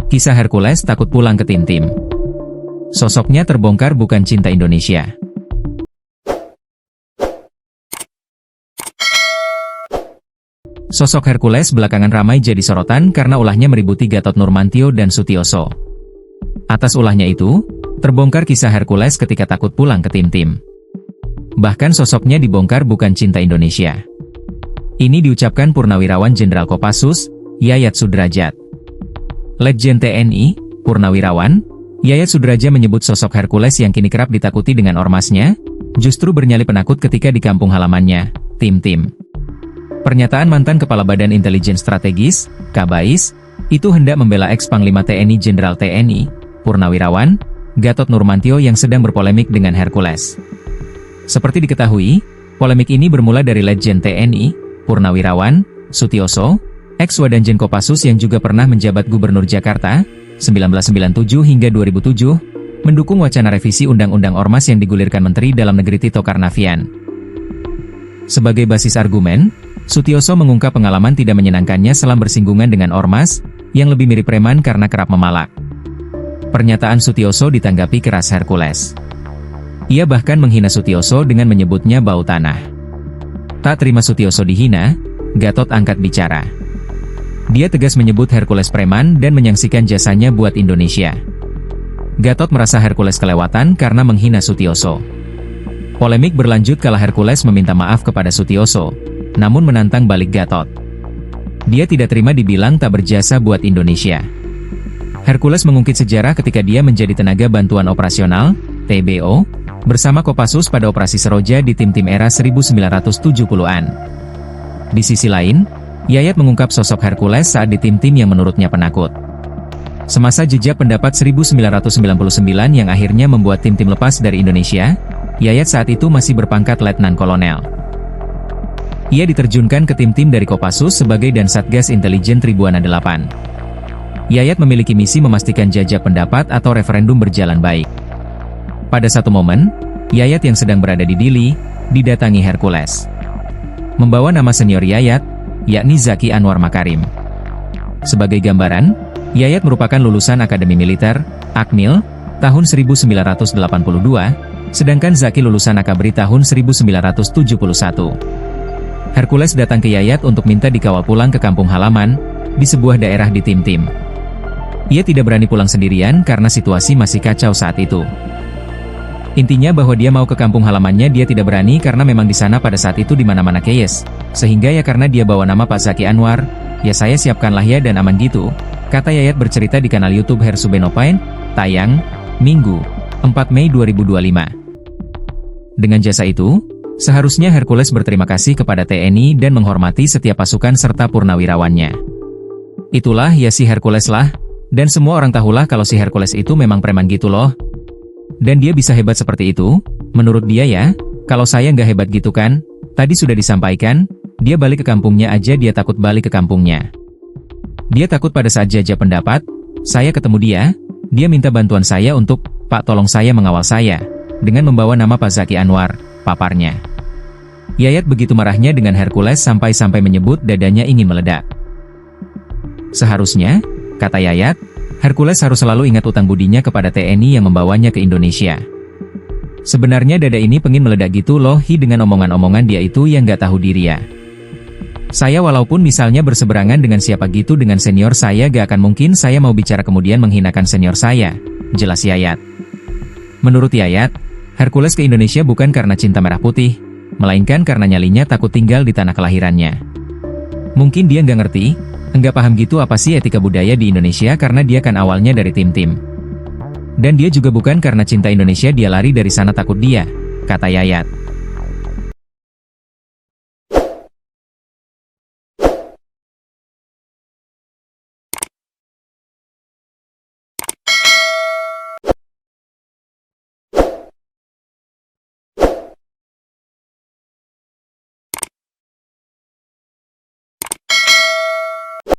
Kisah Hercules takut pulang ke tim-tim. Sosoknya terbongkar bukan cinta Indonesia. Sosok Hercules belakangan ramai jadi sorotan karena ulahnya meributi Gatot Nurmantio dan Sutioso. Atas ulahnya itu, terbongkar kisah Hercules ketika takut pulang ke tim-tim. Bahkan sosoknya dibongkar bukan cinta Indonesia. Ini diucapkan Purnawirawan Jenderal Kopassus, Yayat Sudrajat. Legend TNI, Purnawirawan, Yayat Sudrajat menyebut sosok Hercules yang kini kerap ditakuti dengan ormasnya, justru bernyali penakut ketika di kampung halamannya, tim-tim. Pernyataan mantan Kepala Badan Intelijen Strategis, Kabais, itu hendak membela ex-Panglima TNI Jenderal TNI, Purnawirawan, Gatot Nurmantio yang sedang berpolemik dengan Hercules. Seperti diketahui, polemik ini bermula dari legend TNI, Purnawirawan, Sutioso, ex-Wadanjen Kopassus yang juga pernah menjabat Gubernur Jakarta, 1997 hingga 2007, mendukung wacana revisi Undang-Undang Ormas yang digulirkan Menteri Dalam Negeri Tito Karnavian. Sebagai basis argumen, Sutioso mengungkap pengalaman tidak menyenangkannya selam bersinggungan dengan ormas, yang lebih mirip preman karena kerap memalak. Pernyataan Sutioso ditanggapi keras Hercules. Ia bahkan menghina Sutioso dengan menyebutnya bau tanah. Tak terima Sutioso dihina, Gatot angkat bicara. Dia tegas menyebut Hercules preman dan menyaksikan jasanya buat Indonesia. Gatot merasa Hercules kelewatan karena menghina Sutioso. Polemik berlanjut kala Hercules meminta maaf kepada Sutioso, namun menantang balik Gatot. Dia tidak terima dibilang tak berjasa buat Indonesia. Hercules mengungkit sejarah ketika dia menjadi tenaga bantuan operasional, TBO, bersama Kopassus pada operasi Seroja di tim-tim era 1970-an. Di sisi lain, Yayat mengungkap sosok Hercules saat di tim-tim yang menurutnya penakut. Semasa jejak pendapat 1999 yang akhirnya membuat tim-tim lepas dari Indonesia, Yayat saat itu masih berpangkat Letnan Kolonel. Ia diterjunkan ke tim-tim dari Kopassus sebagai dan Satgas Intelijen Tribuana 8. Yayat memiliki misi memastikan jajak pendapat atau referendum berjalan baik. Pada satu momen, Yayat yang sedang berada di Dili, didatangi Hercules. Membawa nama senior Yayat, yakni Zaki Anwar Makarim. Sebagai gambaran, Yayat merupakan lulusan Akademi Militer, Akmil, tahun 1982, sedangkan Zaki lulusan Akabri tahun 1971. Hercules datang ke Yayat untuk minta dikawal pulang ke kampung halaman, di sebuah daerah di tim-tim. Ia tidak berani pulang sendirian karena situasi masih kacau saat itu. Intinya bahwa dia mau ke kampung halamannya dia tidak berani karena memang di sana pada saat itu di mana-mana chaos. Sehingga ya karena dia bawa nama Pak Zaki Anwar, ya saya siapkanlah ya dan aman gitu, kata Yayat bercerita di kanal YouTube Hersubenopain, tayang, Minggu, 4 Mei 2025. Dengan jasa itu, seharusnya Hercules berterima kasih kepada TNI dan menghormati setiap pasukan serta purnawirawannya. Itulah ya si Hercules lah, dan semua orang tahulah kalau si Hercules itu memang preman gitu loh. Dan dia bisa hebat seperti itu, menurut dia ya, kalau saya nggak hebat gitu kan, tadi sudah disampaikan, dia balik ke kampungnya aja dia takut balik ke kampungnya. Dia takut pada saat jajak pendapat, saya ketemu dia minta bantuan saya untuk, Pak tolong saya mengawal saya, dengan membawa nama Pak Zaki Anwar, paparnya. Yayat begitu marahnya dengan Hercules sampai-sampai menyebut dadanya ingin meledak. Seharusnya, kata Yayat, Hercules harus selalu ingat utang budinya kepada TNI yang membawanya ke Indonesia. Sebenarnya dada ini pengen meledak gitu loh dengan omongan-omongan dia itu yang gak tahu diri ya. Saya walaupun misalnya berseberangan dengan siapa gitu dengan senior saya gak akan mungkin saya mau bicara kemudian menghinakan senior saya, jelas Yayat. Menurut Yayat, Hercules ke Indonesia bukan karena cinta merah putih, melainkan karena nyalinya takut tinggal di tanah kelahirannya. Mungkin dia nggak ngerti, nggak paham gitu apa sih etika budaya di Indonesia karena dia kan awalnya dari tim-tim. Dan dia juga bukan karena cinta Indonesia dia lari dari sana takut dia, kata Yayat.